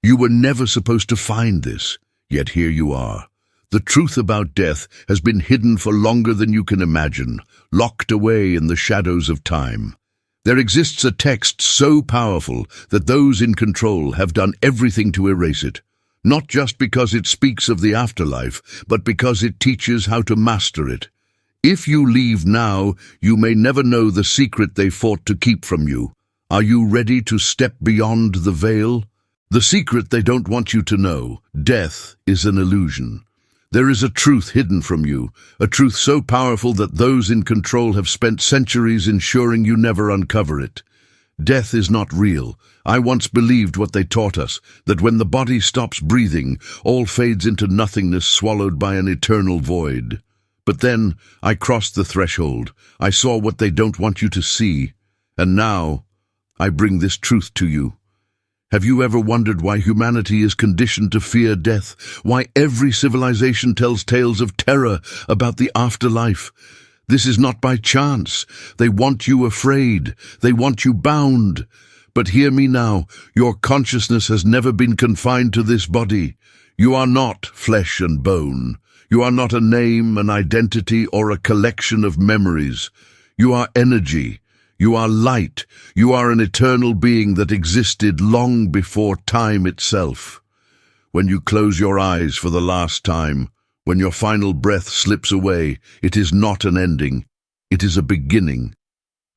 You were never supposed to find this, yet here you are. The truth about death has been hidden for longer than you can imagine, locked away in the shadows of time. There exists a text so powerful that those in control have done everything to erase it, not just because it speaks of the afterlife, but because it teaches how to master it. If you leave now, you may never know the secret they fought to keep from you. Are you ready to step beyond the veil? The secret they don't want you to know: death is an illusion. There is a truth hidden from you, a truth so powerful that those in control have spent centuries ensuring you never uncover it. Death is not real. I once believed what they taught us, that when the body stops breathing, all fades into nothingness, swallowed by an eternal void. But then I crossed the threshold. I saw what they don't want you to see. And now I bring this truth to you. Have you ever wondered why humanity is conditioned to fear death? Why every civilization tells tales of terror about the afterlife? This is not by chance. They want you afraid. They want you bound. But hear me now. Your consciousness has never been confined to this body. You are not flesh and bone. You are not a name, an identity, or a collection of memories. You are energy. You are light. You are an eternal being that existed long before time itself. When you close your eyes for the last time, when your final breath slips away, it is not an ending. It is a beginning.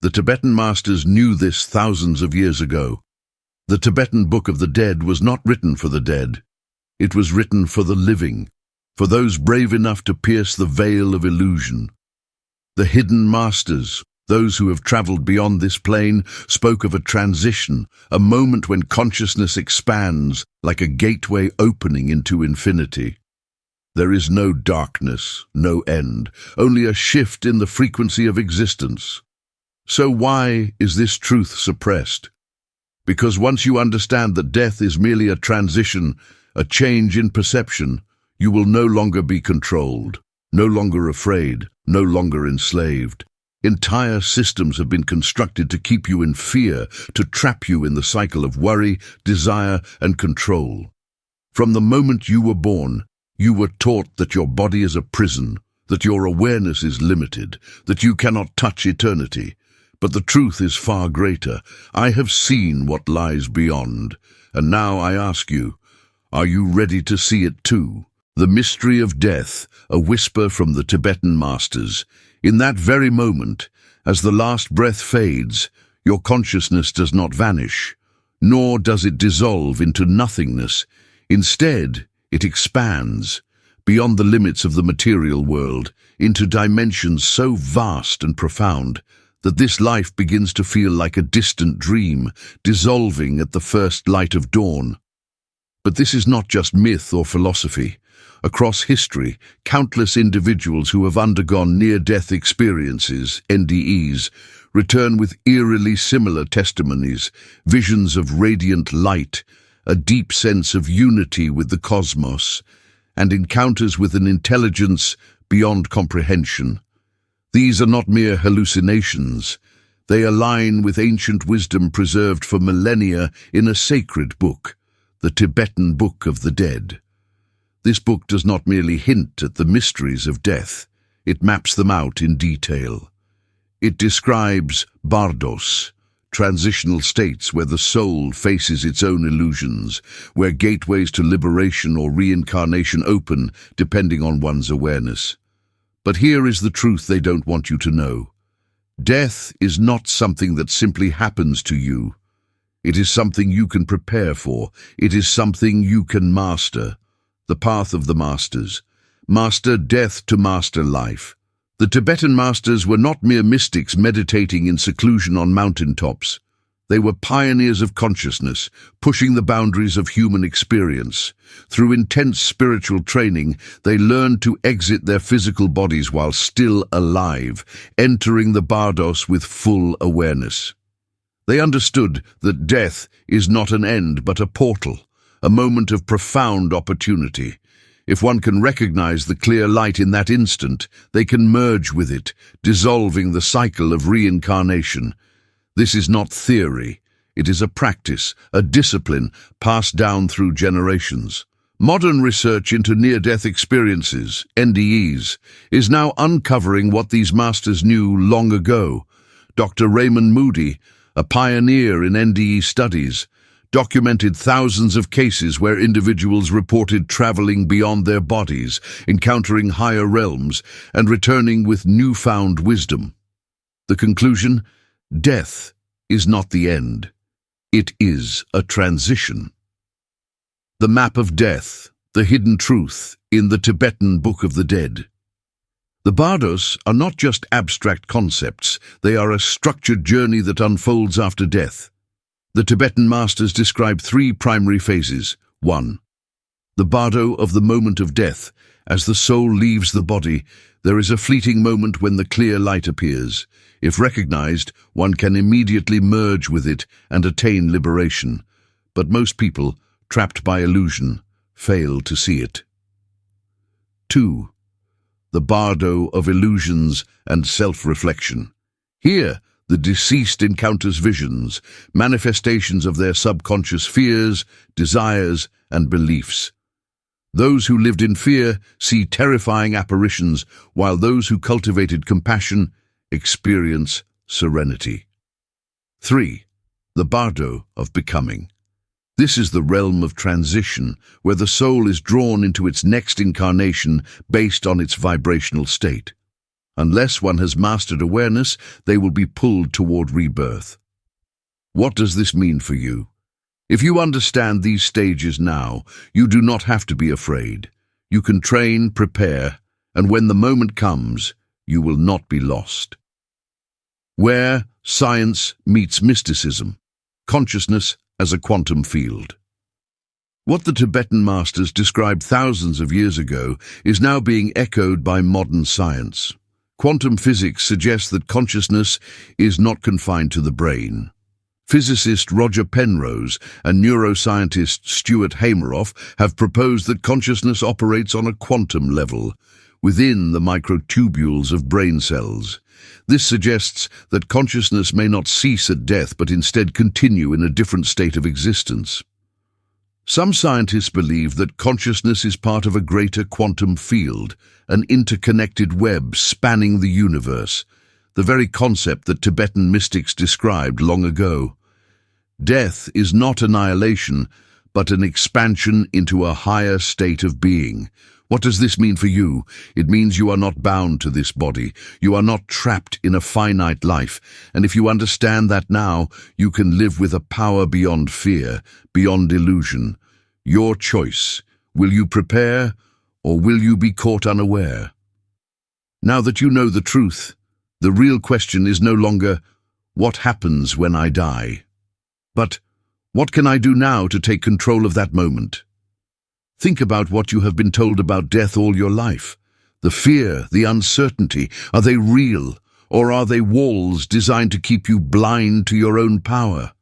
The Tibetan masters knew this thousands of years ago. The Tibetan Book of the Dead was not written for the dead. It was written for the living, for those brave enough to pierce the veil of illusion. The hidden masters, those who have traveled beyond this plane, spoke of a transition, a moment when consciousness expands like a gateway opening into infinity. There is no darkness, no end, only a shift in the frequency of existence. So why is this truth suppressed? Because once you understand that death is merely a transition, a change in perception, you will no longer be controlled, no longer afraid, no longer enslaved. Entire systems have been constructed to keep you in fear, to trap you in the cycle of worry, desire, and control. From the moment you were born, you were taught that your body is a prison, that your awareness is limited, that you cannot touch eternity. But the truth is far greater. I have seen what lies beyond, and now I ask you, are you ready to see it too? The mystery of death, a whisper from the Tibetan masters. In that very moment, as the last breath fades, your consciousness does not vanish, nor does it dissolve into nothingness. Instead, it expands beyond the limits of the material world into dimensions so vast and profound that this life begins to feel like a distant dream, dissolving at the first light of dawn. But this is not just myth or philosophy. Across history, countless individuals who have undergone near-death experiences, NDEs, return with eerily similar testimonies, visions of radiant light, a deep sense of unity with the cosmos, and encounters with an intelligence beyond comprehension. These are not mere hallucinations. They align with ancient wisdom preserved for millennia in a sacred book, the Tibetan Book of the Dead. This book does not merely hint at the mysteries of death, it maps them out in detail. It describes bardos, transitional states where the soul faces its own illusions, where gateways to liberation or reincarnation open depending on one's awareness. But here is the truth they don't want you to know. Death is not something that simply happens to you. It is something you can prepare for. It is something you can master. The path of the masters. Master death to master life. The Tibetan masters were not mere mystics meditating in seclusion on mountaintops. They were pioneers of consciousness, pushing the boundaries of human experience. Through intense spiritual training, they learned to exit their physical bodies while still alive, entering the Bardos with full awareness. They understood that death is not an end but a portal, a moment of profound opportunity. If one can recognize the clear light in that instant, they can merge with it, dissolving the cycle of reincarnation. This is not theory. It is a practice, a discipline passed down through generations. Modern research into near-death experiences, NDEs, is now uncovering what these masters knew long ago. Dr. Raymond Moody, a pioneer in NDE studies, documented thousands of cases where individuals reported traveling beyond their bodies, encountering higher realms, and returning with newfound wisdom. The conclusion? Death is not the end. It is a transition. The Map of Death, the Hidden Truth in the Tibetan Book of the Dead. The Bardos are not just abstract concepts, they are a structured journey that unfolds after death. The Tibetan masters describe three primary phases. 1. The Bardo of the moment of death. As the soul leaves the body, there is a fleeting moment when the clear light appears. If recognized, one can immediately merge with it and attain liberation. But most people, trapped by illusion, fail to see it. 2. The Bardo of illusions and self-reflection. Here, the deceased encounters visions, manifestations of their subconscious fears, desires, and beliefs. Those who lived in fear see terrifying apparitions, while those who cultivated compassion experience serenity. 3. The Bardo of becoming. This is the realm of transition, where the soul is drawn into its next incarnation based on its vibrational state. Unless one has mastered awareness, they will be pulled toward rebirth. What does this mean for you? If you understand these stages now, you do not have to be afraid. You can train, prepare, and when the moment comes, you will not be lost. Where science meets mysticism. Consciousness as a quantum field. What the Tibetan masters described thousands of years ago is now being echoed by modern science. Quantum physics suggests that consciousness is not confined to the brain. Physicist Roger Penrose and neuroscientist Stuart Hameroff have proposed that consciousness operates on a quantum level, within the microtubules of brain cells. This suggests that consciousness may not cease at death but instead continue in a different state of existence. Some scientists believe that consciousness is part of a greater quantum field, an interconnected web spanning the universe, the very concept that Tibetan mystics described long ago. Death is not annihilation, but an expansion into a higher state of being. What does this mean for you? It means you are not bound to this body. You are not trapped in a finite life. And if you understand that now, you can live with a power beyond fear, beyond illusion. Your choice. Will you prepare, or will you be caught unaware? Now that you know the truth, the real question is no longer, what happens when I die? But, what can I do now to take control of that moment? Think about what you have been told about death all your life. The fear, the uncertainty, are they real, or are they walls designed to keep you blind to your own power?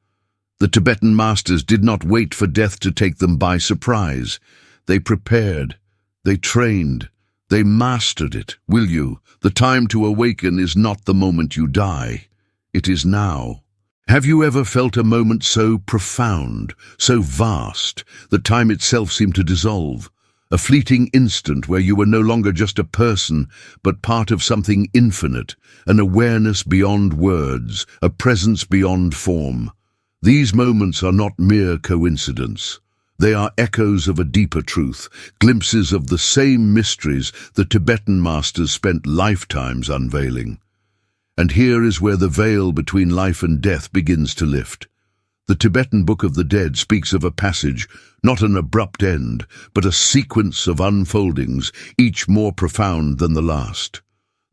The Tibetan masters did not wait for death to take them by surprise. They prepared, they trained, they mastered it. Will you? The time to awaken is not the moment you die. It is now. Have you ever felt a moment so profound, so vast, that time itself seemed to dissolve? A fleeting instant where you were no longer just a person, but part of something infinite, an awareness beyond words, a presence beyond form. These moments are not mere coincidence. They are echoes of a deeper truth, glimpses of the same mysteries the Tibetan masters spent lifetimes unveiling. And here is where the veil between life and death begins to lift. The Tibetan Book of the Dead speaks of a passage, not an abrupt end, but a sequence of unfoldings, each more profound than the last.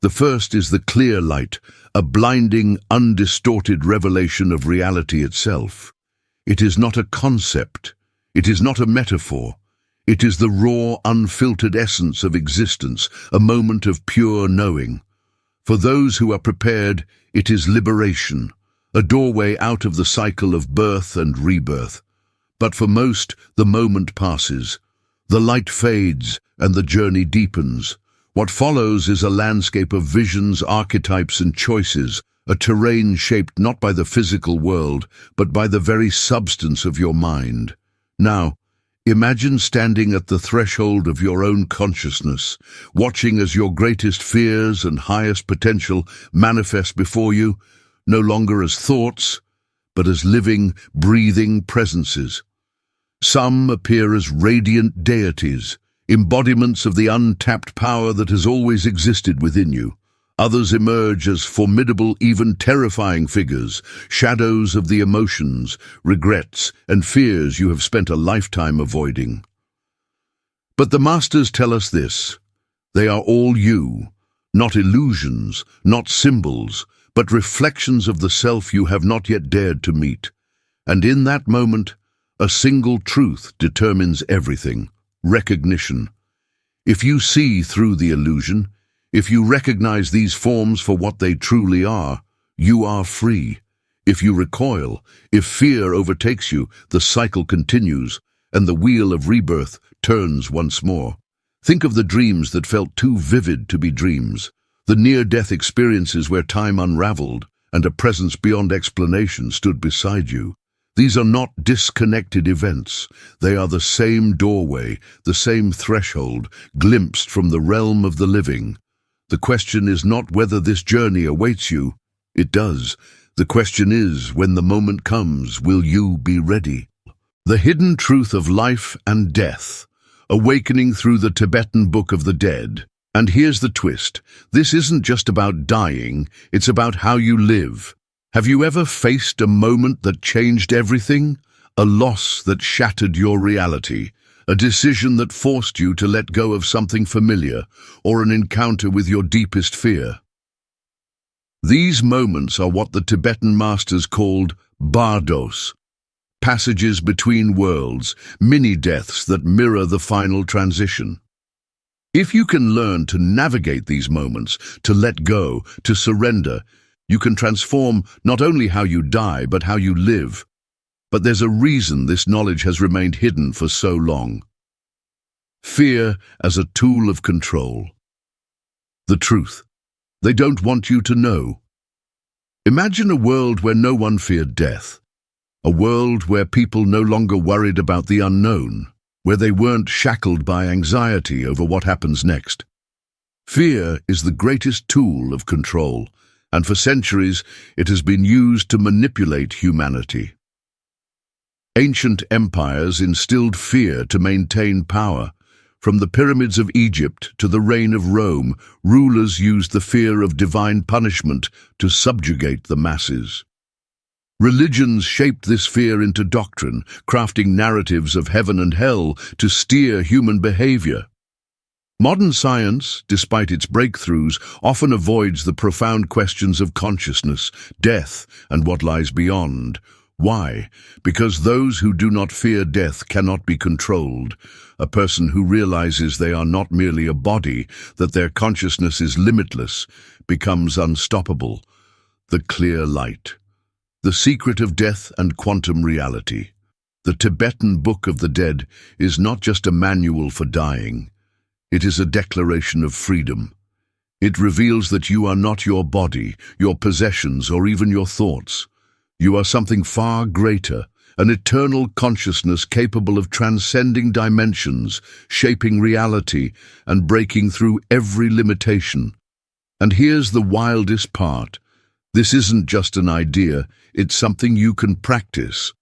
The first is the clear light, a blinding, undistorted revelation of reality itself. It is not a concept. It is not a metaphor. It is the raw, unfiltered essence of existence, a moment of pure knowing. For those who are prepared, it is liberation, a doorway out of the cycle of birth and rebirth. But for most, the moment passes. The light fades and the journey deepens. What follows is a landscape of visions, archetypes and choices, a terrain shaped not by the physical world, but by the very substance of your mind. Now, imagine standing at the threshold of your own consciousness, watching as your greatest fears and highest potential manifest before you, no longer as thoughts, but as living, breathing presences. Some appear as radiant deities, embodiments of the untapped power that has always existed within you. Others emerge as formidable, even terrifying figures, shadows of the emotions, regrets, and fears you have spent a lifetime avoiding. But the masters tell us this: they are all you, not illusions, not symbols, but reflections of the self you have not yet dared to meet. And in that moment, a single truth determines everything: recognition. If you see through the illusion, if you recognize these forms for what they truly are, you are free. If you recoil, if fear overtakes you, the cycle continues, and the wheel of rebirth turns once more. Think of the dreams that felt too vivid to be dreams, the near-death experiences where time unraveled and a presence beyond explanation stood beside you. These are not disconnected events. They are the same doorway, the same threshold, glimpsed from the realm of the living. The question is not whether this journey awaits you. It does. The question is, when the moment comes, will you be ready? The hidden truth of life and death, awakening through the Tibetan Book of the Dead. And here's the twist. This isn't just about dying, it's about how you live. Have you ever faced a moment that changed everything? A loss that shattered your reality? A decision that forced you to let go of something familiar, or an encounter with your deepest fear? These moments are what the Tibetan masters called Bardos, passages between worlds, mini-deaths that mirror the final transition. If you can learn to navigate these moments, to let go, to surrender, you can transform not only how you die, but how you live. But there's a reason this knowledge has remained hidden for so long. Fear as a tool of control. The truth. They don't want you to know. Imagine a world where no one feared death. A world where people no longer worried about the unknown, where they weren't shackled by anxiety over what happens next. Fear is the greatest tool of control, and for centuries it has been used to manipulate humanity. Ancient empires instilled fear to maintain power. From the pyramids of Egypt to the reign of Rome, rulers used the fear of divine punishment to subjugate the masses. Religions shaped this fear into doctrine, crafting narratives of heaven and hell to steer human behavior. Modern science, despite its breakthroughs, often avoids the profound questions of consciousness, death, and what lies beyond. Why? Because those who do not fear death cannot be controlled. A person who realizes they are not merely a body, that their consciousness is limitless, becomes unstoppable. The clear light. The secret of death and quantum reality. The Tibetan Book of the Dead is not just a manual for dying. It is a declaration of freedom. It reveals that you are not your body, your possessions, or even your thoughts. You are something far greater, an eternal consciousness capable of transcending dimensions, shaping reality, and breaking through every limitation. And here's the wildest part. This isn't just an idea, it's something you can practice.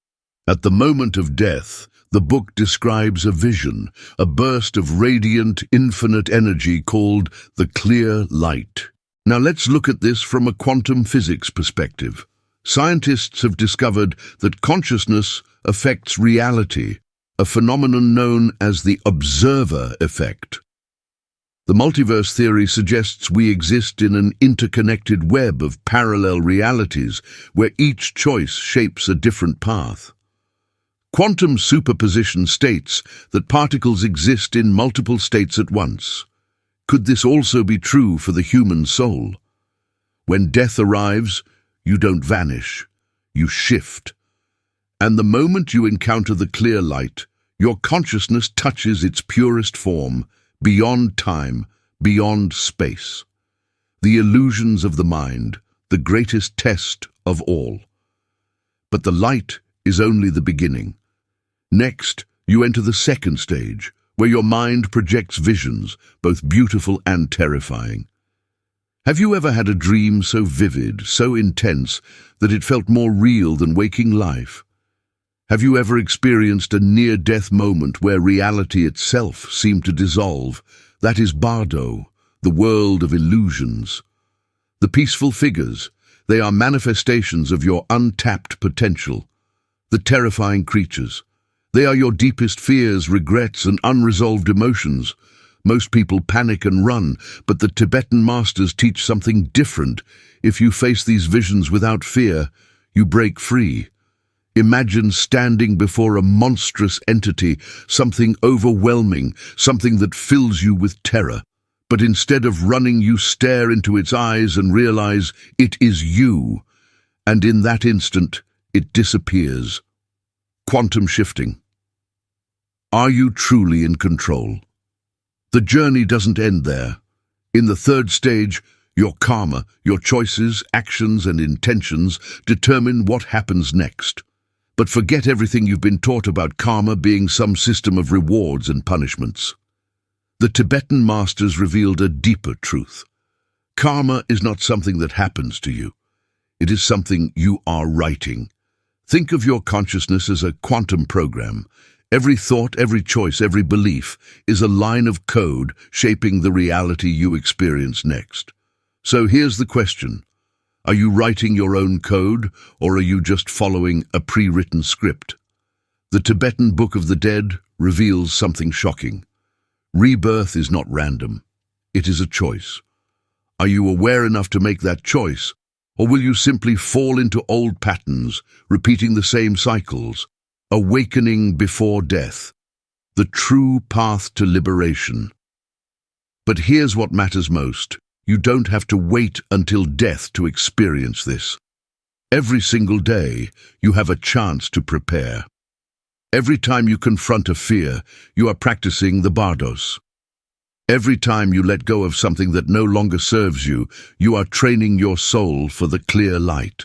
At the moment of death, the book describes a vision, a burst of radiant, infinite energy called the clear light. Now let's look at this from a quantum physics perspective. Scientists have discovered that consciousness affects reality, a phenomenon known as the observer effect. The multiverse theory suggests we exist in an interconnected web of parallel realities where each choice shapes a different path. Quantum superposition states that particles exist in multiple states at once. Could this also be true for the human soul? When death arrives, you don't vanish, you shift. And the moment you encounter the clear light, your consciousness touches its purest form, beyond time, beyond space. The illusions of the mind, the greatest test of all. But the light is only the beginning. Next, you enter the second stage, where your mind projects visions, both beautiful and terrifying. Have you ever had a dream so vivid, so intense, that it felt more real than waking life? Have you ever experienced a near-death moment where reality itself seemed to dissolve? That is Bardo, the world of illusions. The peaceful figures, they are manifestations of your untapped potential. The terrifying creatures, they are your deepest fears, regrets, and unresolved emotions. Most people panic and run, but the Tibetan masters teach something different. If you face these visions without fear, you break free. Imagine standing before a monstrous entity, something overwhelming, something that fills you with terror. But instead of running, you stare into its eyes and realize it is you. And in that instant, it disappears. Quantum shifting. Are you truly in control? The journey doesn't end there. In the third stage, your karma, your choices, actions, and intentions determine what happens next. But forget everything you've been taught about karma being some system of rewards and punishments. The Tibetan masters revealed a deeper truth. Karma is not something that happens to you. It is something you are writing. Think of your consciousness as a quantum program. Every thought, every choice, every belief is a line of code shaping the reality you experience next. So here's the question. Are you writing your own code, or are you just following a pre-written script? The Tibetan Book of the Dead reveals something shocking. Rebirth is not random. It is a choice. Are you aware enough to make that choice, or will you simply fall into old patterns, repeating the same cycles? Awakening before death. The true path to liberation. But here's what matters most. You don't have to wait until death to experience this. Every single day, you have a chance to prepare. Every time you confront a fear, you are practicing the Bardos. Every time you let go of something that no longer serves you, you are training your soul for the clear light.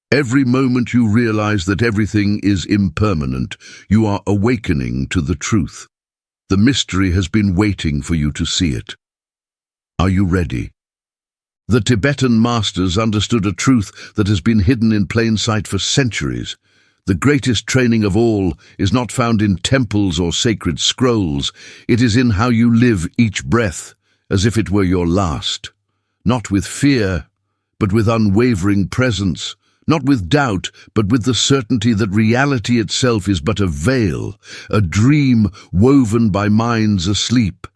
Every moment you realize that everything is impermanent, you are awakening to the truth. The mystery has been waiting for you to see it. Are you ready? The Tibetan masters understood a truth that has been hidden in plain sight for centuries. The greatest training of all is not found in temples or sacred scrolls. It is in how you live each breath, as if it were your last. Not with fear, but with unwavering presence. Not with doubt, but with the certainty that reality itself is but a veil, a dream woven by minds asleep.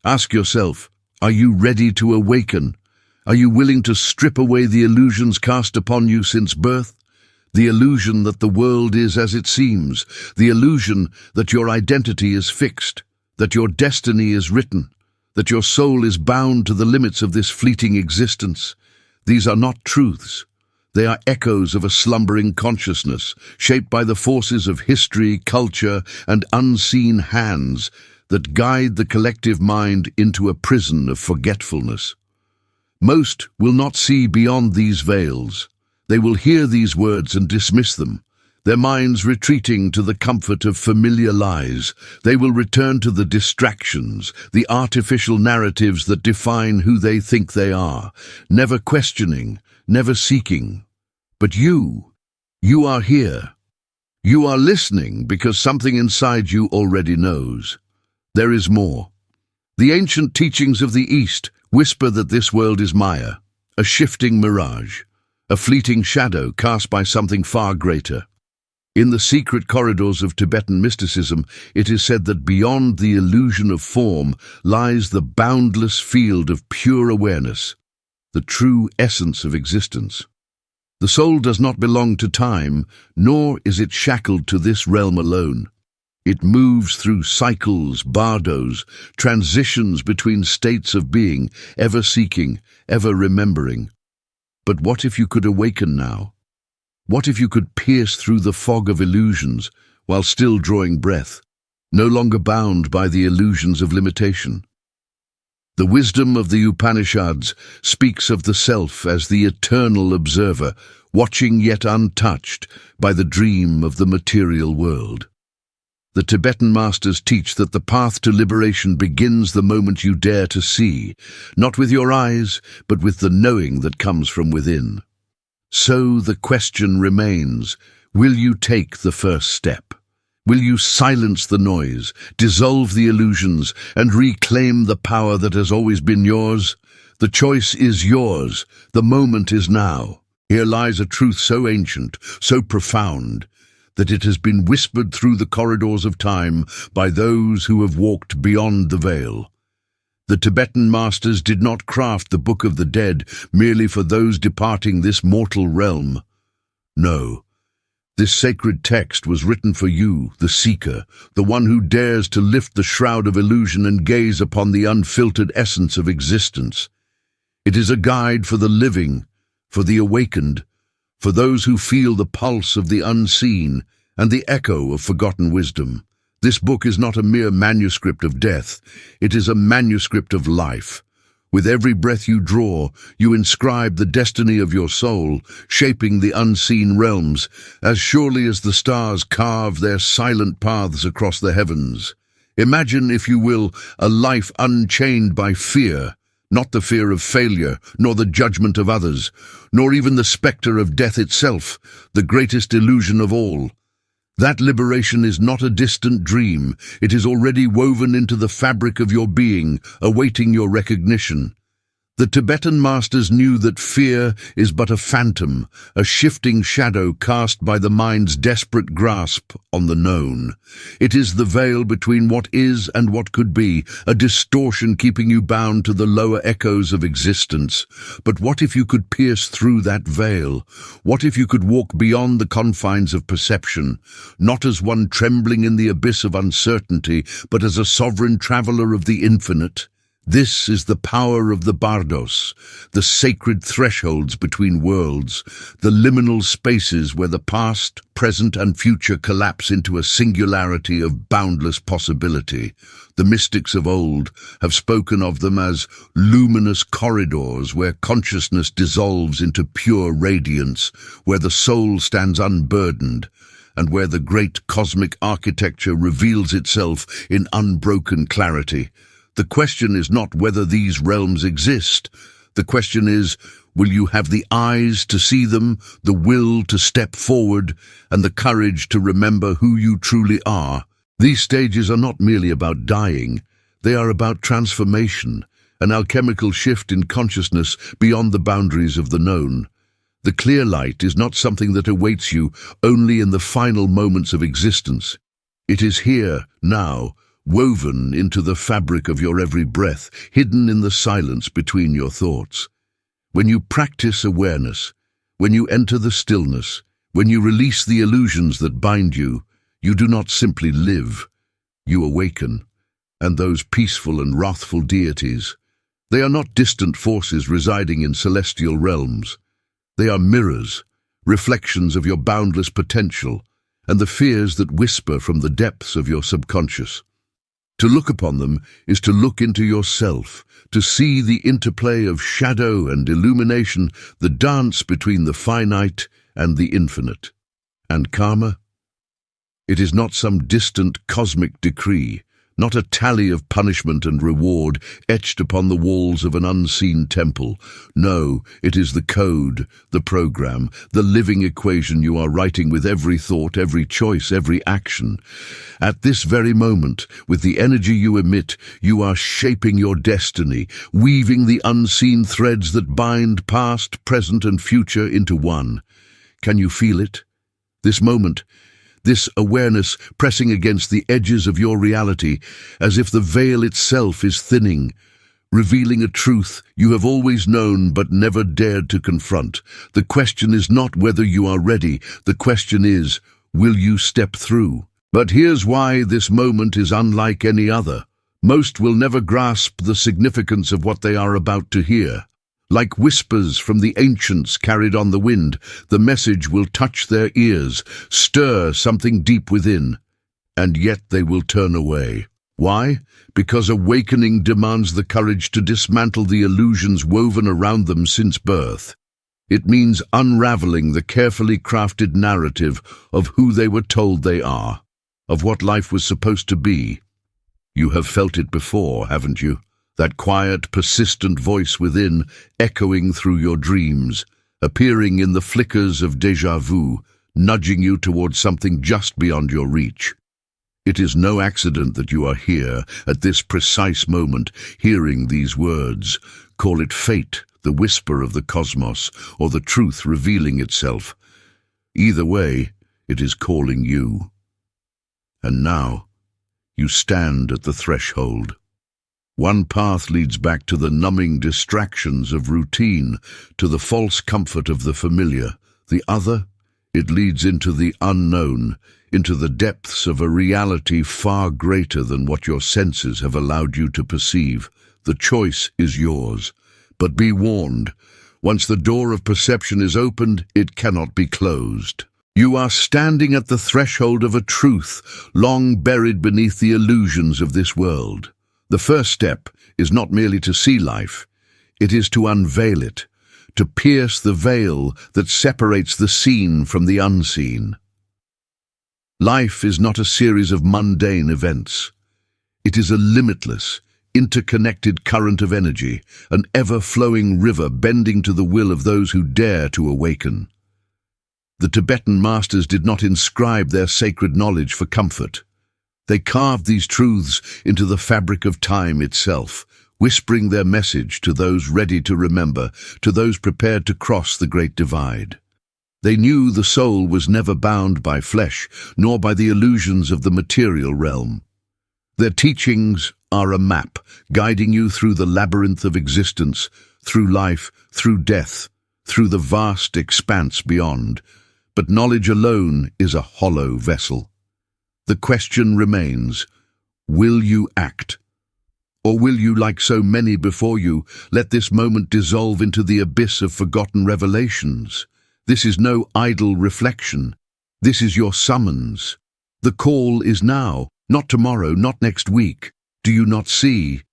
Ask yourself, are you ready to awaken? Are you willing to strip away the illusions cast upon you since birth? The illusion that the world is as it seems, the illusion that your identity is fixed, that your destiny is written, that your soul is bound to the limits of this fleeting existence. These are not truths. They are echoes of a slumbering consciousness, shaped by the forces of history, culture, and unseen hands that guide the collective mind into a prison of forgetfulness. Most will not see beyond these veils. They will hear these words and dismiss them, their minds retreating to the comfort of familiar lies. They will return to the distractions, the artificial narratives that define who they think they are, never questioning, never seeking. But you are here. You are listening because something inside you already knows. There is more. The ancient teachings of the East whisper that this world is Maya, a shifting mirage, a fleeting shadow cast by something far greater. In the secret corridors of Tibetan mysticism, it is said that beyond the illusion of form lies the boundless field of pure awareness, the true essence of existence. The soul does not belong to time, nor is it shackled to this realm alone. It moves through cycles, bardos, transitions between states of being, ever seeking, ever remembering. But what if you could awaken now? What if you could pierce through the fog of illusions while still drawing breath, no longer bound by the illusions of limitation? The wisdom of the Upanishads speaks of the self as the eternal observer, watching yet untouched by the dream of the material world. The Tibetan masters teach that the path to liberation begins the moment you dare to see, not with your eyes, but with the knowing that comes from within. So the question remains, will you take the first step? Will you silence the noise, dissolve the illusions, and reclaim the power that has always been yours? The choice is yours. The moment is now. Here lies a truth so ancient, so profound, that it has been whispered through the corridors of time by those who have walked beyond the veil. The Tibetan masters did not craft the Book of the Dead merely for those departing this mortal realm. No. This sacred text was written for you, the seeker, the one who dares to lift the shroud of illusion and gaze upon the unfiltered essence of existence. It is a guide for the living, for the awakened, for those who feel the pulse of the unseen and the echo of forgotten wisdom. This book is not a mere manuscript of death, it is a manuscript of life. With every breath you draw, you inscribe the destiny of your soul, shaping the unseen realms, as surely as the stars carve their silent paths across the heavens. Imagine, if you will, a life unchained by fear, not the fear of failure, nor the judgment of others, nor even the spectre of death itself, the greatest illusion of all. That liberation is not a distant dream. It is already woven into the fabric of your being, awaiting your recognition. The Tibetan masters knew that fear is but a phantom, a shifting shadow cast by the mind's desperate grasp on the known. It is the veil between what is and what could be, a distortion keeping you bound to the lower echoes of existence. But what if you could pierce through that veil? What if you could walk beyond the confines of perception, not as one trembling in the abyss of uncertainty, but as a sovereign traveler of the infinite? This is the power of the Bardos, the sacred thresholds between worlds, the liminal spaces where the past, present and future collapse into a singularity of boundless possibility. The mystics of old have spoken of them as luminous corridors where consciousness dissolves into pure radiance, where the soul stands unburdened, and where the great cosmic architecture reveals itself in unbroken clarity. The question is not whether these realms exist. The question is, will you have the eyes to see them, the will to step forward, and the courage to remember who you truly are? These stages are not merely about dying. They are about transformation, an alchemical shift in consciousness beyond the boundaries of the known. The clear light is not something that awaits you only in the final moments of existence. It is here, now, woven into the fabric of your every breath, hidden in the silence between your thoughts. When you practice awareness, when you enter the stillness, when you release the illusions that bind you, you do not simply live, you awaken. And those peaceful and wrathful deities, they are not distant forces residing in celestial realms. They are mirrors, reflections of your boundless potential, and the fears that whisper from the depths of your subconscious. To look upon them is to look into yourself, to see the interplay of shadow and illumination, the dance between the finite and the infinite. And karma? It is not some distant cosmic decree, not a tally of punishment and reward etched upon the walls of an unseen temple. No, it is the code, the program, the living equation you are writing with every thought, every choice, every action. At this very moment, with the energy you emit, you are shaping your destiny, weaving the unseen threads that bind past, present, and future into one. Can you feel it? This moment, this awareness pressing against the edges of your reality, as if the veil itself is thinning, revealing a truth you have always known but never dared to confront. The question is not whether you are ready. The question is, will you step through? But here's why this moment is unlike any other. Most will never grasp the significance of what they are about to hear. Like whispers from the ancients carried on the wind, the message will touch their ears, stir something deep within, and yet they will turn away. Why? Because awakening demands the courage to dismantle the illusions woven around them since birth. It means unraveling the carefully crafted narrative of who they were told they are, of what life was supposed to be. You have felt it before, haven't you? That quiet, persistent voice within, echoing through your dreams, appearing in the flickers of déjà vu, nudging you towards something just beyond your reach. It is no accident that you are here, at this precise moment, hearing these words. Call it fate, the whisper of the cosmos, or the truth revealing itself. Either way, it is calling you. And now, you stand at the threshold. One path leads back to the numbing distractions of routine, to the false comfort of the familiar. The other, it leads into the unknown, into the depths of a reality far greater than what your senses have allowed you to perceive. The choice is yours. But be warned, once the door of perception is opened, it cannot be closed. You are standing at the threshold of a truth long buried beneath the illusions of this world. The first step is not merely to see life, it is to unveil it, to pierce the veil that separates the seen from the unseen. Life is not a series of mundane events. It is a limitless, interconnected current of energy, an ever-flowing river bending to the will of those who dare to awaken. The Tibetan masters did not inscribe their sacred knowledge for comfort. They carved these truths into the fabric of time itself, whispering their message to those ready to remember, to those prepared to cross the great divide. They knew the soul was never bound by flesh, nor by the illusions of the material realm. Their teachings are a map, guiding you through the labyrinth of existence, through life, through death, through the vast expanse beyond. But knowledge alone is a hollow vessel. The question remains, will you act? Or will you, like so many before you, let this moment dissolve into the abyss of forgotten revelations? This is no idle reflection. This is your summons. The call is now, not tomorrow, not next week. Do you not see?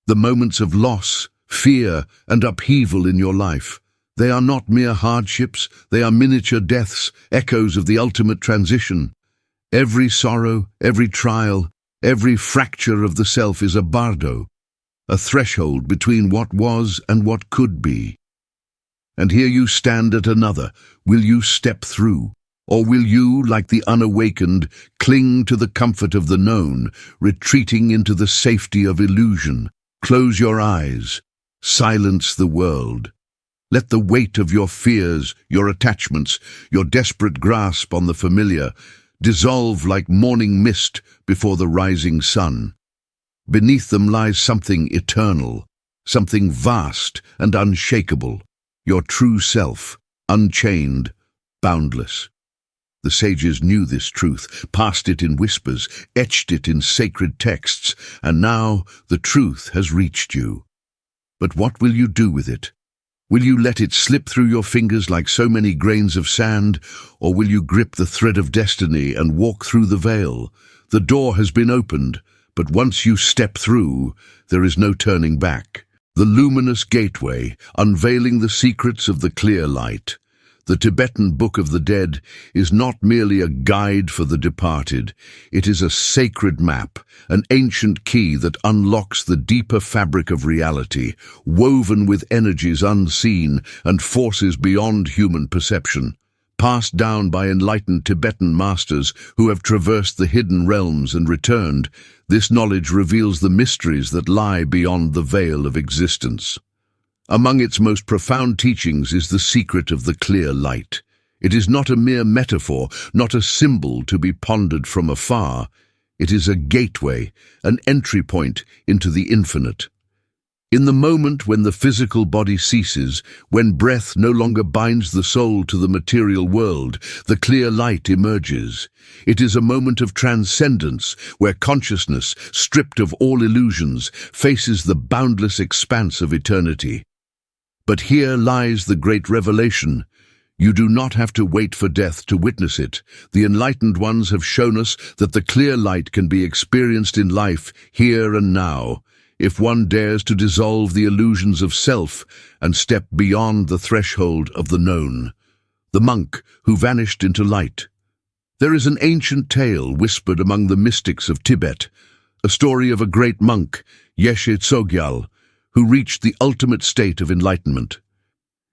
The moments of loss, fear, and upheaval in your life. They are not mere hardships, they are miniature deaths, echoes of the ultimate transition. Every sorrow, every trial, every fracture of the self is a Bardo, a threshold between what was and what could be. And here you stand at another. Will you step through? Or will you, like the unawakened, cling to the comfort of the known, retreating into the safety of illusion? Close your eyes. Silence the world. Let the weight of your fears, your attachments, your desperate grasp on the familiar, dissolve like morning mist before the rising sun. Beneath them lies something eternal, something vast and unshakable, your true self, unchained, boundless. The sages knew this truth, passed it in whispers, etched it in sacred texts, and now the truth has reached you. But what will you do with it? Will you let it slip through your fingers like so many grains of sand, or will you grip the thread of destiny and walk through the veil? The door has been opened, but once you step through, there is no turning back. The luminous gateway, unveiling the secrets of the clear light. The Tibetan Book of the Dead is not merely a guide for the departed. It is a sacred map, an ancient key that unlocks the deeper fabric of reality, woven with energies unseen and forces beyond human perception. Passed down by enlightened Tibetan masters who have traversed the hidden realms and returned, this knowledge reveals the mysteries that lie beyond the veil of existence. Among its most profound teachings is the secret of the clear light. It is not a mere metaphor, not a symbol to be pondered from afar. It is a gateway, an entry point into the infinite. In the moment when the physical body ceases, when breath no longer binds the soul to the material world, the clear light emerges. It is a moment of transcendence, where consciousness, stripped of all illusions, faces the boundless expanse of eternity. But here lies the great revelation. You do not have to wait for death to witness it. The enlightened ones have shown us that the clear light can be experienced in life, here and now, if one dares to dissolve the illusions of self and step beyond the threshold of the known. The monk who vanished into light. There is an ancient tale whispered among the mystics of Tibet, a story of a great monk, Yeshe Tsogyal, who reached the ultimate state of enlightenment.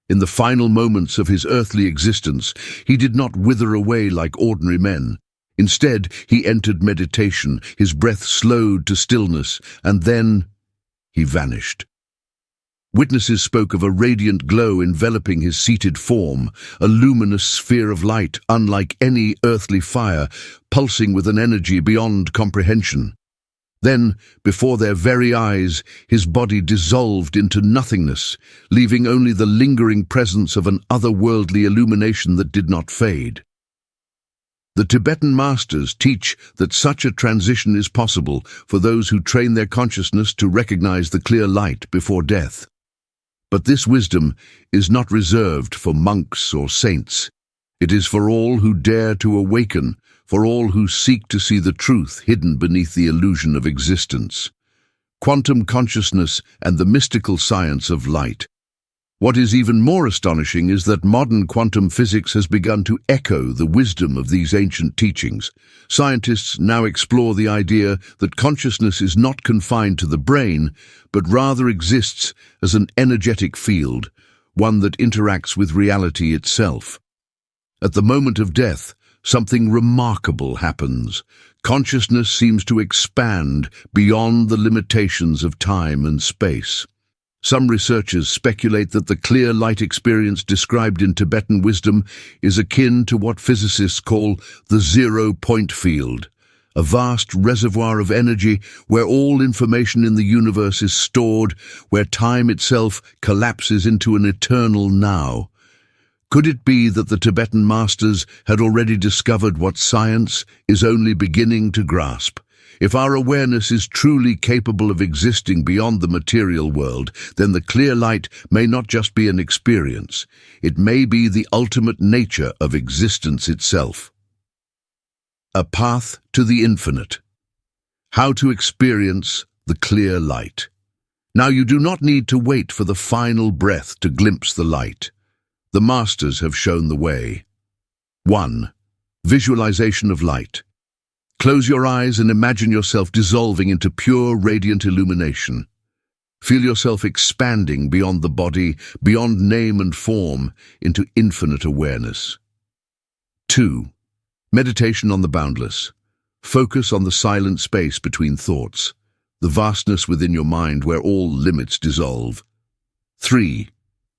In the final moments of his earthly existence, he did not wither away like ordinary men. Instead, he entered meditation, his breath slowed to stillness, and then he vanished. Witnesses spoke of a radiant glow enveloping his seated form, a luminous sphere of light unlike any earthly fire, pulsing with an energy beyond comprehension. Then, before their very eyes, his body dissolved into nothingness, leaving only the lingering presence of an otherworldly illumination that did not fade. The Tibetan masters teach that such a transition is possible for those who train their consciousness to recognize the clear light before death. But this wisdom is not reserved for monks or saints. It is for all who dare to awaken, for all who seek to see the truth hidden beneath the illusion of existence. Quantum consciousness and the mystical science of light. What is even more astonishing is that modern quantum physics has begun to echo the wisdom of these ancient teachings. Scientists now explore the idea that consciousness is not confined to the brain, but rather exists as an energetic field, one that interacts with reality itself. At the moment of death, something remarkable happens. Consciousness seems to expand beyond the limitations of time and space. Some researchers speculate that the clear light experience described in Tibetan wisdom is akin to what physicists call the zero-point field, a vast reservoir of energy where all information in the universe is stored, where time itself collapses into an eternal now. Could it be that the Tibetan masters had already discovered what science is only beginning to grasp? If our awareness is truly capable of existing beyond the material world, then the clear light may not just be an experience. It may be the ultimate nature of existence itself. A path to the infinite. How to experience the clear light. Now you do not need to wait for the final breath to glimpse the light. The masters have shown the way. 1. Visualization of light. Close your eyes and imagine yourself dissolving into pure, radiant illumination. Feel yourself expanding beyond the body, beyond name and form, into infinite awareness. 2. Meditation on the boundless. Focus on the silent space between thoughts, the vastness within your mind where all limits dissolve. 3.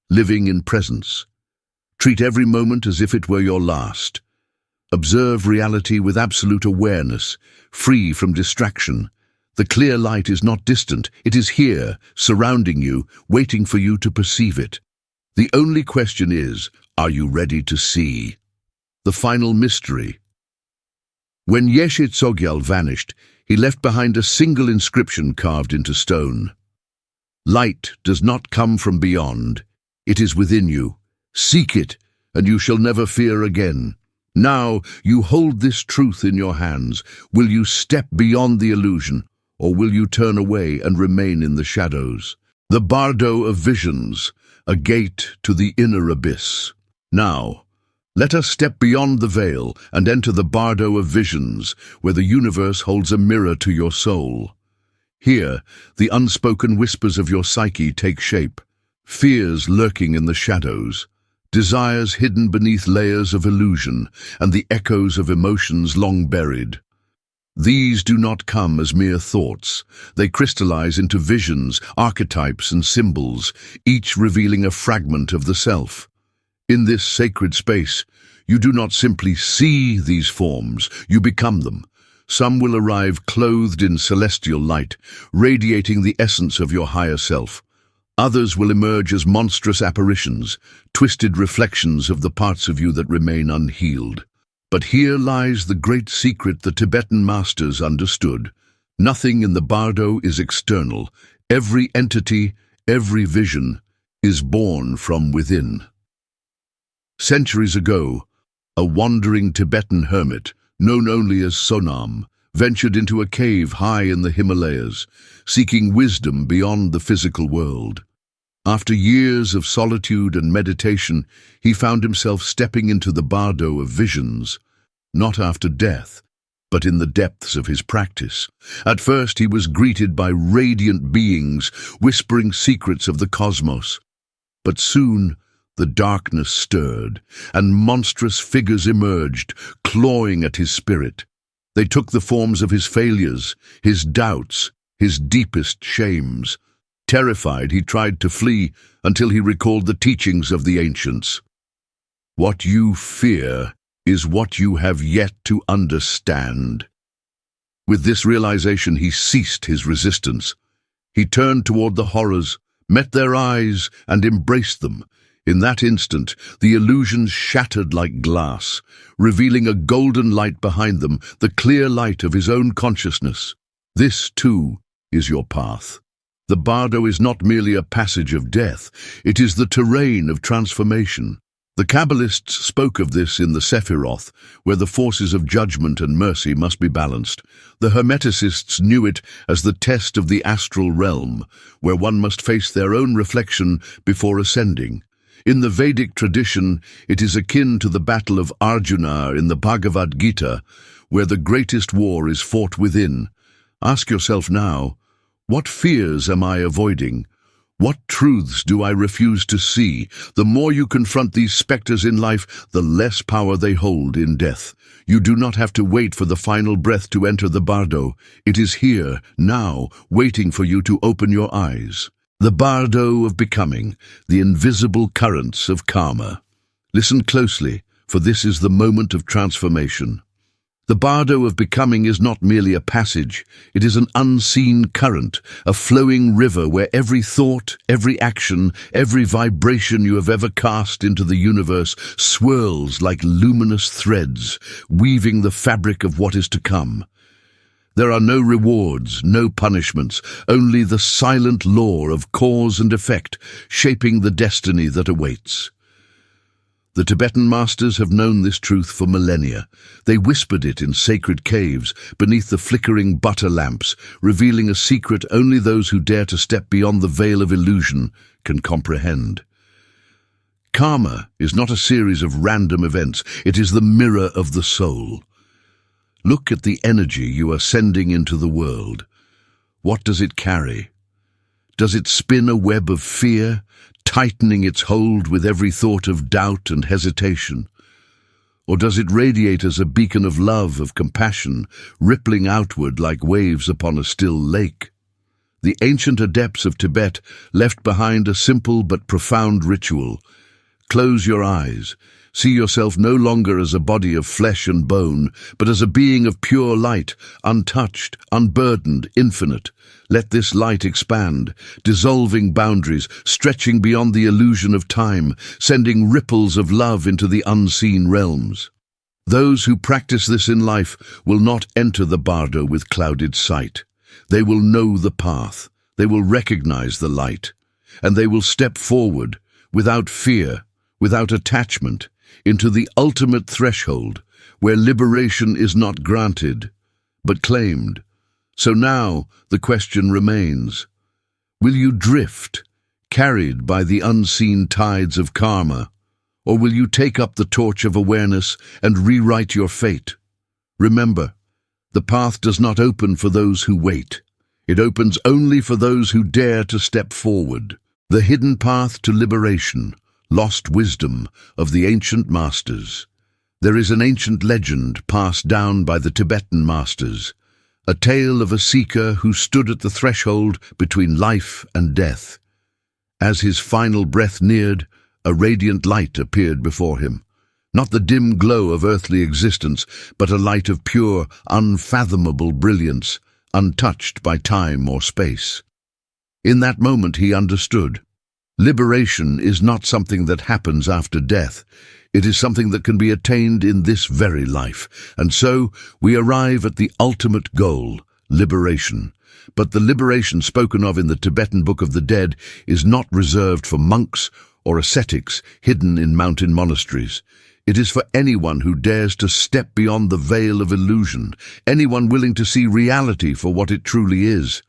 Living in presence. Treat every moment as if it were your last. Observe reality with absolute awareness, free from distraction. The clear light is not distant, it is here, surrounding you, waiting for you to perceive it. The only question is, are you ready to see? The final mystery. When Yeshe Tsogyal vanished, he left behind a single inscription carved into stone. Light does not come from beyond, it is within you. Seek it, and you shall never fear again. Now you hold this truth in your hands. Will you step beyond the illusion, or will you turn away and remain in the shadows? The Bardo of visions, a gate to the inner abyss. Now, let us step beyond the veil and enter the Bardo of visions, where the universe holds a mirror to your soul. Here, the unspoken whispers of your psyche take shape, fears lurking in the shadows, desires hidden beneath layers of illusion, and the echoes of emotions long buried. These do not come as mere thoughts. They crystallize into visions, archetypes, and symbols, each revealing a fragment of the self. In this sacred space, you do not simply see these forms, you become them. Some will arrive clothed in celestial light, radiating the essence of your higher self. Others will emerge as monstrous apparitions, twisted reflections of the parts of you that remain unhealed. But here lies the great secret the Tibetan masters understood. Nothing in the Bardo is external. Every entity, every vision, is born from within. Centuries ago, a wandering Tibetan hermit, known only as Sonam, ventured into a cave high in the Himalayas, seeking wisdom beyond the physical world. After years of solitude and meditation, he found himself stepping into the Bardo of visions, not after death, but in the depths of his practice. At first he was greeted by radiant beings, whispering secrets of the cosmos. But soon the darkness stirred, and monstrous figures emerged, clawing at his spirit. They took the forms of his failures, his doubts, his deepest shames. Terrified, he tried to flee until he recalled the teachings of the ancients. What you fear is what you have yet to understand. With this realization, he ceased his resistance. He turned toward the horrors, met their eyes, and embraced them. In that instant, the illusions shattered like glass, revealing a golden light behind them, the clear light of his own consciousness. This, too, is your path. The Bardo is not merely a passage of death, it is the terrain of transformation. The Kabbalists spoke of this in the Sephiroth, where the forces of judgment and mercy must be balanced. The Hermeticists knew it as the test of the astral realm, where one must face their own reflection before ascending. In the Vedic tradition, it is akin to the battle of Arjuna in the Bhagavad Gita, where the greatest war is fought within. Ask yourself now, what fears am I avoiding? What truths do I refuse to see? The more you confront these specters in life, the less power they hold in death. You do not have to wait for the final breath to enter the Bardo. It is here, now, waiting for you to open your eyes. The Bardo of becoming, the invisible currents of karma. Listen closely, for this is the moment of transformation. The Bardo of becoming is not merely a passage, it is an unseen current, a flowing river where every thought, every action, every vibration you have ever cast into the universe swirls like luminous threads, weaving the fabric of what is to come. There are no rewards, no punishments, only the silent law of cause and effect, shaping the destiny that awaits. The Tibetan masters have known this truth for millennia. They whispered it in sacred caves, beneath the flickering butter lamps, revealing a secret only those who dare to step beyond the veil of illusion can comprehend. Karma is not a series of random events, it is the mirror of the soul. Look at the energy you are sending into the world. What does it carry? Does it spin a web of fear, tightening its hold with every thought of doubt and hesitation? Or does it radiate as a beacon of love, of compassion, rippling outward like waves upon a still lake? The ancient adepts of Tibet left behind a simple but profound ritual. Close your eyes. See yourself no longer as a body of flesh and bone, but as a being of pure light, untouched, unburdened, infinite. Let this light expand, dissolving boundaries, stretching beyond the illusion of time, sending ripples of love into the unseen realms. Those who practice this in life will not enter the Bardo with clouded sight. They will know the path, they will recognize the light, and they will step forward, without fear, without attachment, into the ultimate threshold, where liberation is not granted, but claimed. So now the question remains, will you drift, carried by the unseen tides of karma, or will you take up the torch of awareness and rewrite your fate? Remember, the path does not open for those who wait. It opens only for those who dare to step forward. The hidden path to liberation, lost wisdom of the ancient masters. There is an ancient legend passed down by the Tibetan masters, a tale of a seeker who stood at the threshold between life and death. As his final breath neared, a radiant light appeared before him. Not the dim glow of earthly existence, but a light of pure, unfathomable brilliance, untouched by time or space. In that moment he understood. Liberation is not something that happens after death. It is something that can be attained in this very life. And so we arrive at the ultimate goal, liberation. But the liberation spoken of in the Tibetan Book of the Dead is not reserved for monks or ascetics hidden in mountain monasteries. It is for anyone who dares to step beyond the veil of illusion, anyone willing to see reality for what it truly is.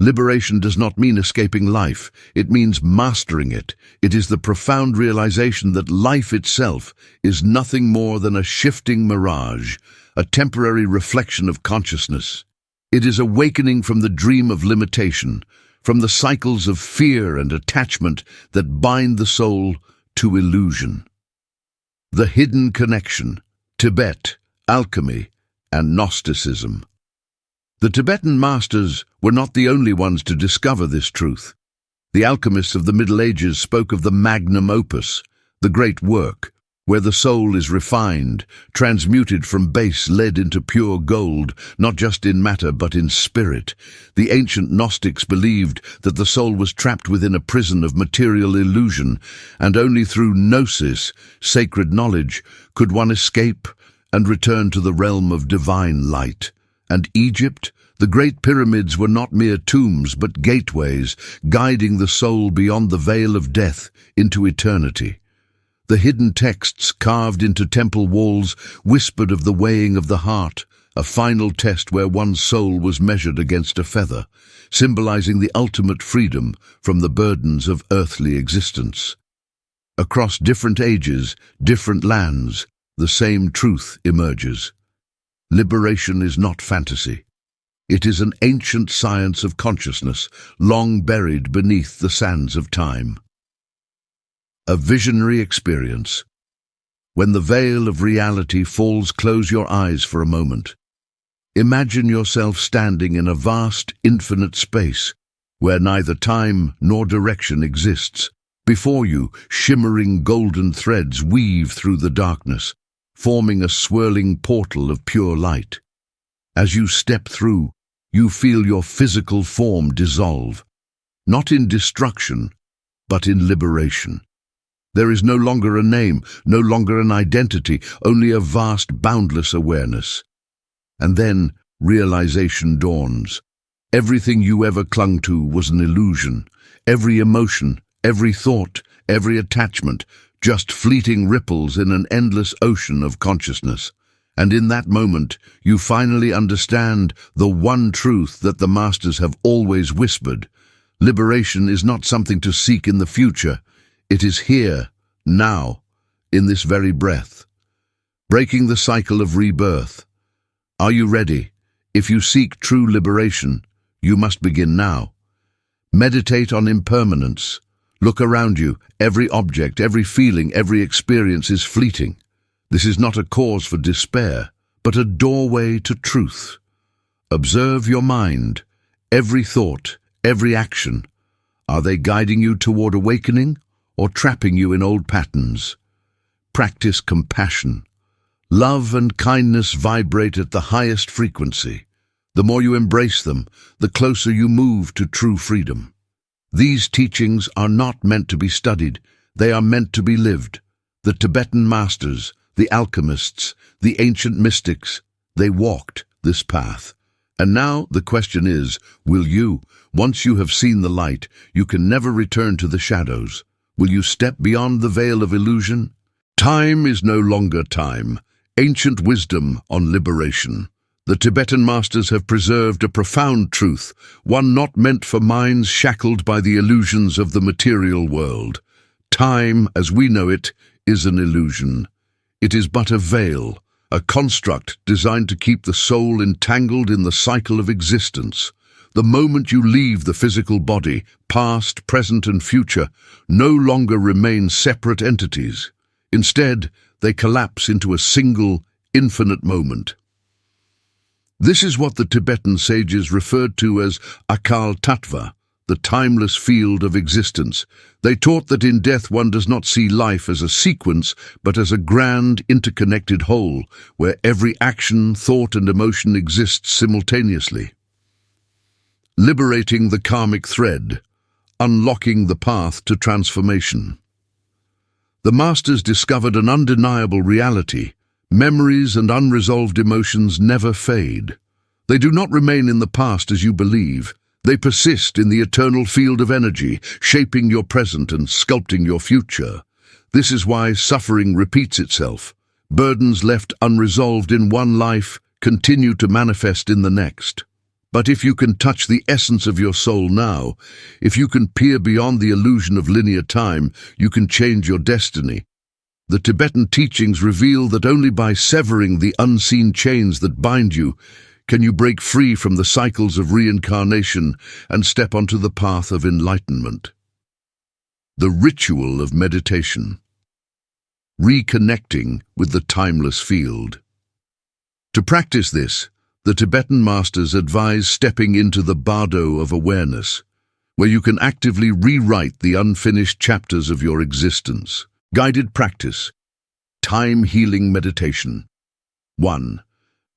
Liberation does not mean escaping life, it means mastering it. It is the profound realization that life itself is nothing more than a shifting mirage, a temporary reflection of consciousness. It is awakening from the dream of limitation, from the cycles of fear and attachment that bind the soul to illusion. The hidden connection, Tibet, alchemy, and Gnosticism. The Tibetan masters were not the only ones to discover this truth. The alchemists of the Middle Ages spoke of the magnum opus, the great work, where the soul is refined, transmuted from base lead into pure gold, not just in matter but in spirit. The ancient Gnostics believed that the soul was trapped within a prison of material illusion, and only through gnosis, sacred knowledge, could one escape and return to the realm of divine light. And Egypt, the great pyramids were not mere tombs but gateways, guiding the soul beyond the veil of death into eternity. The hidden texts carved into temple walls whispered of the weighing of the heart, a final test where one's soul was measured against a feather, symbolizing the ultimate freedom from the burdens of earthly existence. Across different ages, different lands, the same truth emerges. Liberation is not fantasy. It is an ancient science of consciousness, long buried beneath the sands of time. A visionary experience. When the veil of reality falls, close your eyes for a moment. Imagine yourself standing in a vast, infinite space, where neither time nor direction exists. Before you, shimmering golden threads weave through the darkness, forming a swirling portal of pure light. As you step through, you feel your physical form dissolve, not in destruction, but in liberation. There is no longer a name, no longer an identity, only a vast, boundless awareness. And then realization dawns. Everything you ever clung to was an illusion. Every emotion, every thought, every attachment, just fleeting ripples in an endless ocean of consciousness. And in that moment, you finally understand the one truth that the masters have always whispered. Liberation is not something to seek in the future. It is here, now, in this very breath. Breaking the cycle of rebirth. Are you ready? If you seek true liberation, you must begin now. Meditate on impermanence. Look around you. Every object, every feeling, every experience is fleeting. This is not a cause for despair, but a doorway to truth. Observe your mind. Every thought, every action. Are they guiding you toward awakening or trapping you in old patterns? Practice compassion. Love and kindness vibrate at the highest frequency. The more you embrace them, the closer you move to true freedom. These teachings are not meant to be studied, they are meant to be lived. The Tibetan masters, the alchemists, the ancient mystics, they walked this path. And now the question is, will you? Once you have seen the light, you can never return to the shadows. Will you step beyond the veil of illusion? Time is no longer time. Ancient wisdom on liberation. The Tibetan masters have preserved a profound truth, one not meant for minds shackled by the illusions of the material world. Time, as we know it, is an illusion. It is but a veil, a construct designed to keep the soul entangled in the cycle of existence. The moment you leave the physical body, past, present, and future no longer remain separate entities. Instead, they collapse into a single, infinite moment. This is what the Tibetan sages referred to as Akal Tattva, the timeless field of existence. They taught that in death one does not see life as a sequence, but as a grand, interconnected whole, where every action, thought, and emotion exists simultaneously. Liberating the karmic thread, unlocking the path to transformation. The masters discovered an undeniable reality. Memories and unresolved emotions never fade. They do not remain in the past as you believe. They persist in the eternal field of energy, shaping your present and sculpting your future. This is why suffering repeats itself. Burdens left unresolved in one life continue to manifest in the next. But if you can touch the essence of your soul now, if you can peer beyond the illusion of linear time, you can change your destiny. The Tibetan teachings reveal that only by severing the unseen chains that bind you can you break free from the cycles of reincarnation and step onto the path of enlightenment. The ritual of meditation. Reconnecting with the timeless field. To practice this, the Tibetan masters advise stepping into the Bardo of awareness, where you can actively rewrite the unfinished chapters of your existence. Guided practice. Time-healing meditation. 1.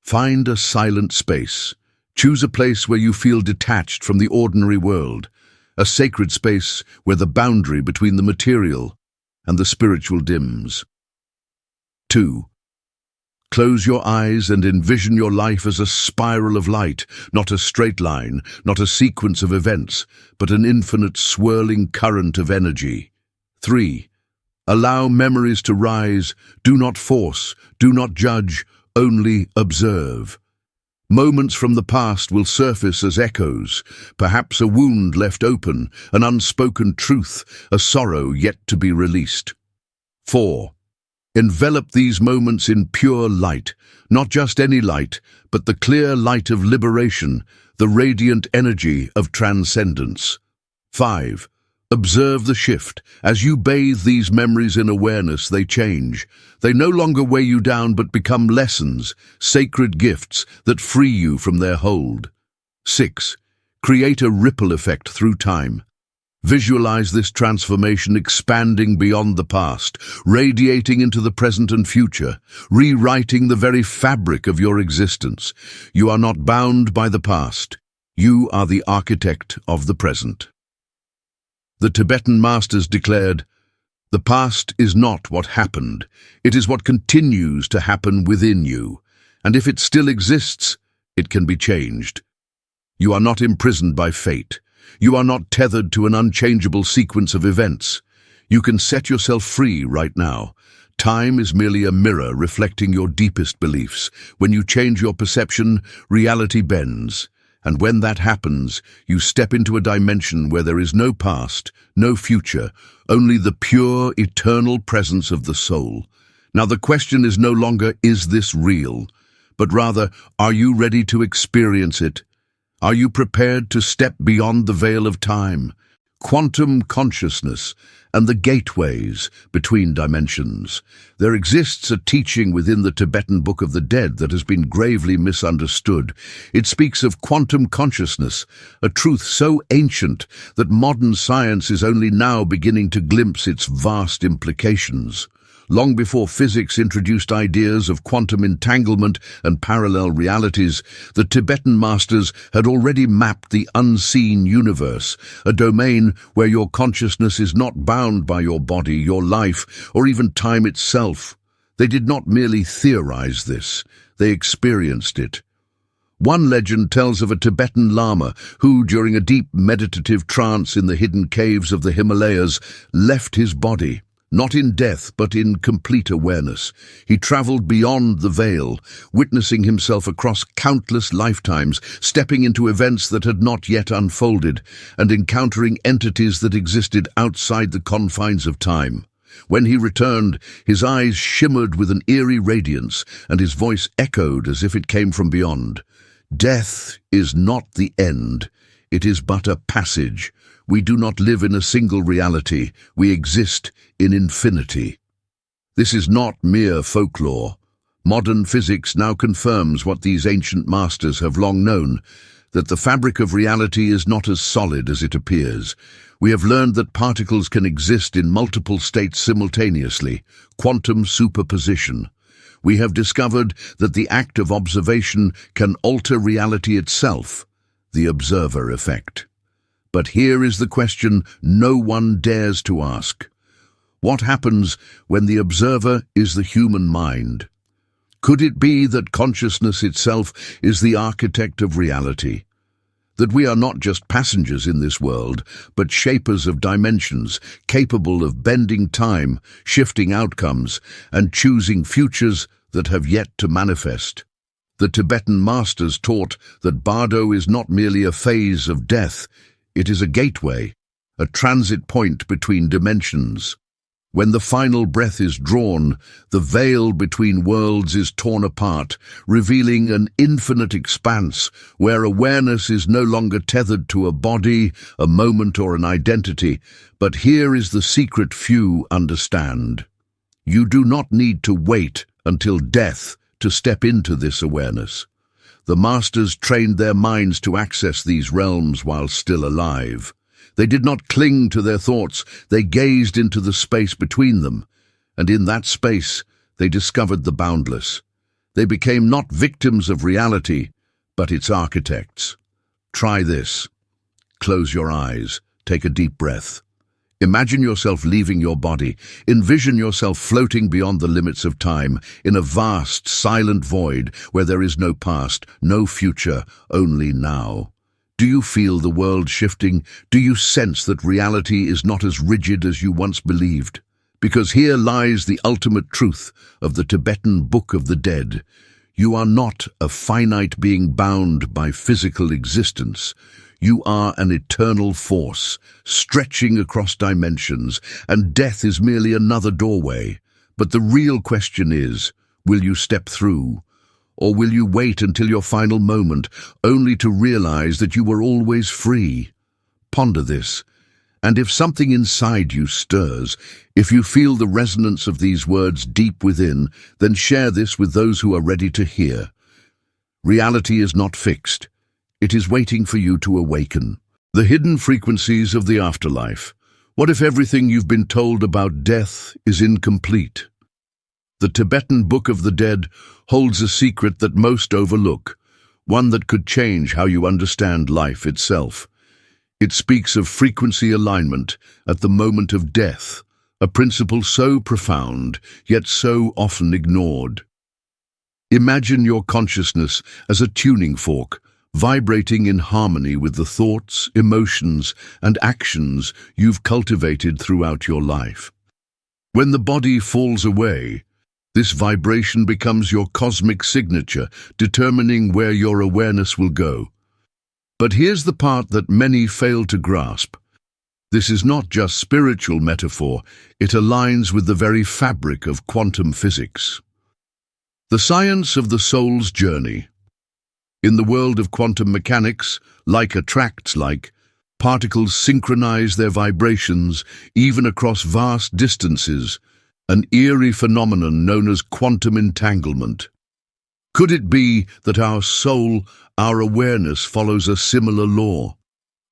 Find a silent space. Choose a place where you feel detached from the ordinary world, a sacred space where the boundary between the material and the spiritual dims. 2. Close your eyes and envision your life as a spiral of light, not a straight line, not a sequence of events, but an infinite swirling current of energy. 3. Allow memories to rise. Do not force, do not judge, only observe. Moments from the past will surface as echoes, perhaps a wound left open, an unspoken truth, a sorrow yet to be released. 4. Envelop these moments in pure light, not just any light, but the clear light of liberation, the radiant energy of transcendence. 5. Observe the shift. As you bathe these memories in awareness, they change. They no longer weigh you down but become lessons, sacred gifts that free you from their hold. 6. Create a ripple effect through time. Visualize this transformation expanding beyond the past, radiating into the present and future, rewriting the very fabric of your existence. You are not bound by the past. You are the architect of the present. The Tibetan masters declared, "The past is not what happened. It is what continues to happen within you. And if it still exists, it can be changed. You are not imprisoned by fate. You are not tethered to an unchangeable sequence of events. You can set yourself free right now. Time is merely a mirror reflecting your deepest beliefs. When you change your perception, reality bends. And when that happens, you step into a dimension where there is no past, no future, only the pure, eternal presence of the soul. Now the question is no longer, is this real? But rather, are you ready to experience it? Are you prepared to step beyond the veil of time, quantum consciousness, and the gateways between dimensions? There exists a teaching within the Tibetan Book of the Dead that has been gravely misunderstood. It speaks of quantum consciousness, a truth so ancient that modern science is only now beginning to glimpse its vast implications. Long before physics introduced ideas of quantum entanglement and parallel realities, the Tibetan masters had already mapped the unseen universe, a domain where your consciousness is not bound by your body, your life, or even time itself. They did not merely theorize this, they experienced it. One legend tells of a Tibetan Lama who, during a deep meditative trance in the hidden caves of the Himalayas, left his body. Not in death, but in complete awareness. He traveled beyond the veil, witnessing himself across countless lifetimes, stepping into events that had not yet unfolded, and encountering entities that existed outside the confines of time. When he returned, his eyes shimmered with an eerie radiance, and his voice echoed as if it came from beyond. Death is not the end. It is but a passage. We do not live in a single reality. We exist in infinity. This is not mere folklore. Modern physics now confirms what these ancient masters have long known, that the fabric of reality is not as solid as it appears. We have learned that particles can exist in multiple states simultaneously, quantum superposition. We have discovered that the act of observation can alter reality itself, the observer effect. But here is the question no one dares to ask. What happens when the observer is the human mind? Could it be that consciousness itself is the architect of reality? that we are not just passengers in this world, but shapers of dimensions, capable of bending time, shifting outcomes, and choosing futures that have yet to manifest. The Tibetan masters taught that Bardo is not merely a phase of death, it is a gateway, a transit point between dimensions. When the final breath is drawn, the veil between worlds is torn apart, revealing an infinite expanse where awareness is no longer tethered to a body, a moment, or an identity. But here is the secret few understand. You do not need to wait until death to step into this awareness. The masters trained their minds to access these realms while still alive. They did not cling to their thoughts, they gazed into the space between them, and in that space they discovered the boundless. They became not victims of reality, but its architects. Try this. Close your eyes, take a deep breath. Imagine yourself leaving your body. Envision yourself floating beyond the limits of time, in a vast, silent void where there is no past, no future, only now. Do you feel the world shifting? Do you sense that reality is not as rigid as you once believed? Because here lies the ultimate truth of the Tibetan Book of the Dead. You are not a finite being bound by physical existence. You are an eternal force, stretching across dimensions, and death is merely another doorway. But the real question is, will you step through? Or will you wait until your final moment, only to realize that you were always free? Ponder this, and if something inside you stirs, if you feel the resonance of these words deep within, then share this with those who are ready to hear. Reality is not fixed. It is waiting for you to awaken. The hidden frequencies of the afterlife. What if everything you've been told about death is incomplete? The Tibetan Book of the Dead holds a secret that most overlook, one that could change how you understand life itself. It speaks of frequency alignment at the moment of death, a principle so profound, yet so often ignored. Imagine your consciousness as a tuning fork, vibrating in harmony with the thoughts, emotions, and actions you've cultivated throughout your life. When the body falls away, this vibration becomes your cosmic signature, determining where your awareness will go. But here's the part that many fail to grasp. This is not just spiritual metaphor, it aligns with the very fabric of quantum physics. The science of the soul's journey. In the world of quantum mechanics, like attracts like, particles synchronize their vibrations even across vast distances, an eerie phenomenon known as quantum entanglement. Could it be that our soul, our awareness, follows a similar law?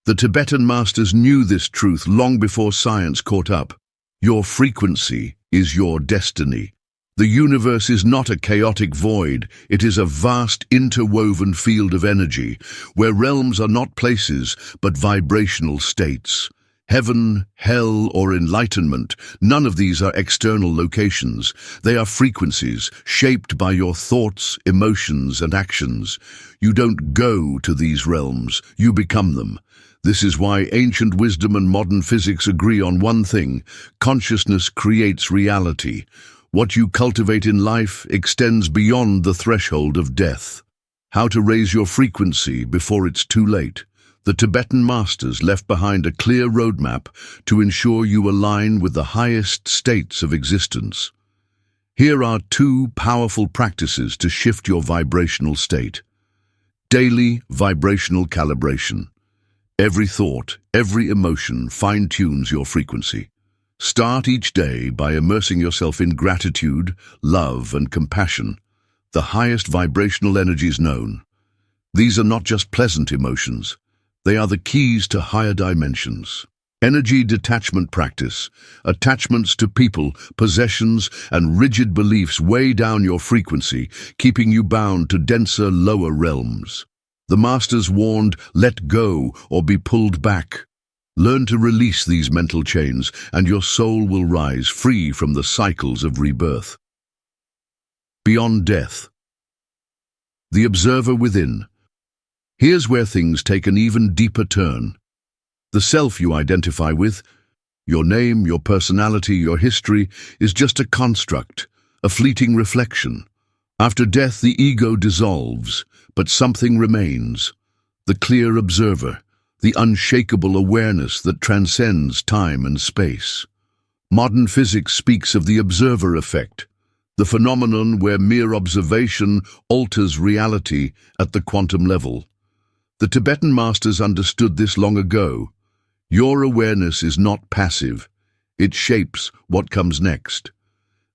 The Tibetan masters knew this truth long before science caught up. Your frequency is your destiny. The universe is not a chaotic void, it is a vast interwoven field of energy, where realms are not places, but vibrational states. Heaven, hell, or enlightenment, none of these are external locations. They are frequencies, shaped by your thoughts, emotions, and actions. You don't go to these realms, you become them. This is why ancient wisdom and modern physics agree on one thing: consciousness creates reality. What you cultivate in life extends beyond the threshold of death. How to raise your frequency before it's too late. The Tibetan masters left behind a clear roadmap to ensure you align with the highest states of existence. Here are 2 powerful practices to shift your vibrational state. Daily vibrational calibration. Every thought, every emotion fine-tunes your frequency. Start each day by immersing yourself in gratitude, love, and compassion, the highest vibrational energies known. These are not just pleasant emotions. They are the keys to higher dimensions. Energy detachment practice. Attachments to people, possessions, and rigid beliefs weigh down your frequency, keeping you bound to denser, lower realms. The masters warned, let go or be pulled back. Learn to release these mental chains, and your soul will rise free from the cycles of rebirth. Beyond death. The observer within. Here's where things take an even deeper turn. The self you identify with, your name, your personality, your history, is just a construct, a fleeting reflection. After death, the ego dissolves, but something remains. The clear observer, the unshakable awareness that transcends time and space. Modern physics speaks of the observer effect, the phenomenon where mere observation alters reality at the quantum level. The Tibetan masters understood this long ago. Your awareness is not passive. It shapes what comes next.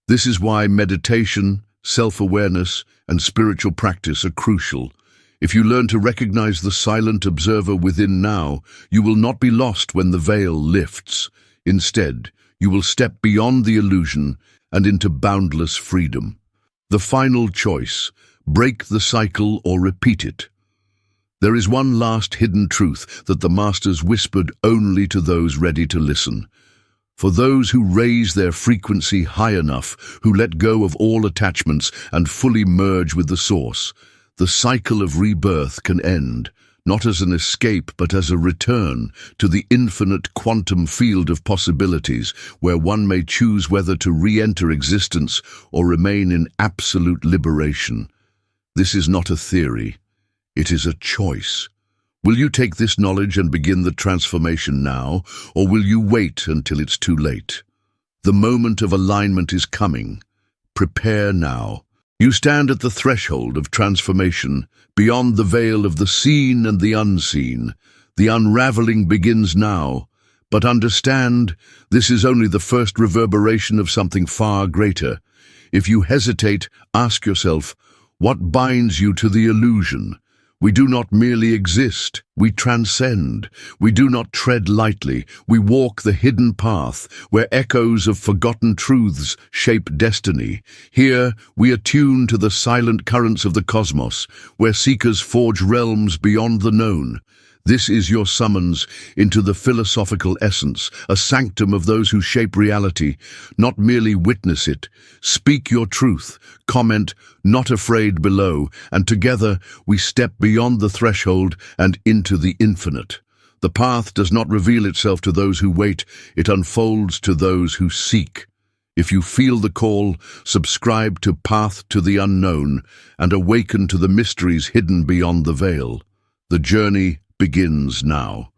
This is why meditation, self-awareness, and spiritual practice are crucial. If you learn to recognize the silent observer within now, you will not be lost when the veil lifts. Instead, you will step beyond the illusion and into boundless freedom. The final choice: break the cycle or repeat it. There is one last hidden truth that the masters whispered only to those ready to listen. For those who raise their frequency high enough, who let go of all attachments and fully merge with the source, the cycle of rebirth can end, not as an escape but as a return to the infinite quantum field of possibilities, where one may choose whether to re-enter existence or remain in absolute liberation. This is not a theory. It is a choice. Will you take this knowledge and begin the transformation now, or will you wait until it's too late? The moment of alignment is coming. Prepare now. You stand at the threshold of transformation, beyond the veil of the seen and the unseen. The unraveling begins now. But understand, this is only the first reverberation of something far greater. If you hesitate, ask yourself, what binds you to the illusion? We do not merely exist, we transcend. We do not tread lightly, we walk the hidden path, where echoes of forgotten truths shape destiny. Here, we attune to the silent currents of the cosmos, where seekers forge realms beyond the known. This is your summons into the philosophical essence, a sanctum of those who shape reality, not merely witness it. Speak your truth, comment, not afraid below, and together we step beyond the threshold and into the infinite. The path does not reveal itself to those who wait, it unfolds to those who seek. If you feel the call, subscribe to Path to the Unknown and awaken to the mysteries hidden beyond the veil. The journey begins now.